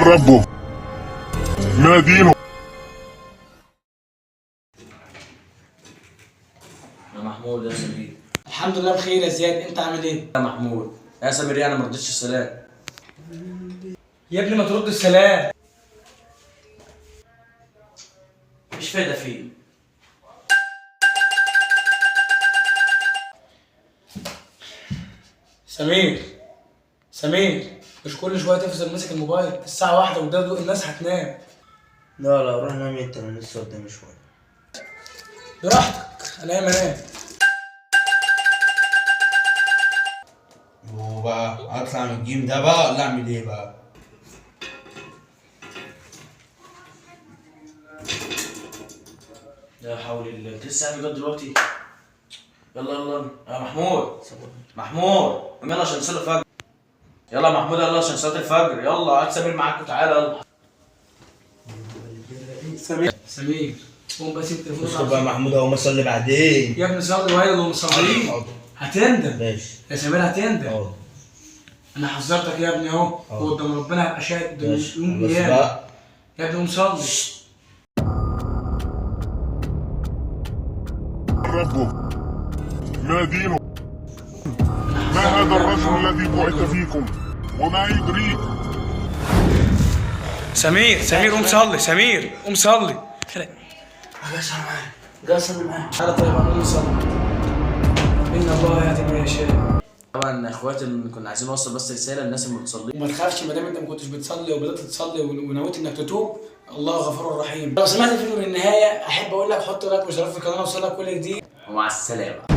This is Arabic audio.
ربه ما دينه. يا محمود يا سمير. الحمد لله بخير يا زياد، انت عامل ايه؟ يا محمود يا سمير، انا ما رضيتش السلام. يا ابني ما ترد السلام. مش فايده فيه. سمير مش كل شويه تفضل ماسك الموبايل، الساعه 1 وده الناس هتنام. لا روح نام انت، انا لسه قدامي شويه. براحتك، انام انام. وبقى اطلع من الجيم ده بقى ولا اعمل ايه بقى؟ لا حول الله، انت لسه قاعد لغايه دلوقتي؟ يلا يلا يا محمود. محمود قوم يلا عشان نصلي الفجر. يلا يا محمود يلا عشان صلاه الفجر. يلا هات سمير معاك وتعالى يلا. سمير قوم بس التليفون. بص بقى محمود اهو، اصلي بعدين. يا ابني صلي وهي لو مصليين هتندم. ماشي يا سمير هتندم. اهو انا حذرتك يا ابني اهو، وقدام ربنا هبقى شاهد ماشي. يوم بس القيامه. بقى يا ابني قوم صلي. ربه ما دينه. ما هذا الرجل الذي بعث فيكم وما يدريك. سمير قوم صلي. سمير قوم صلي. قصر معاه. تعالى طيب قوم صلي. ان الله يهدي من يشاء. طبعا اخواتي اللي كنا عايزين نوصل بس رساله للناس اللي بتصلي. وما تخافش ما دام انت ما كنتش بتصلي وبدات تصلي ونويت انك تتوب، الله غفور رحيم. لو سمعت الفيديو من النهايه احب اقول لك حط لايك واشتراك في القناه وصلك كل جديد. ومع السلامه.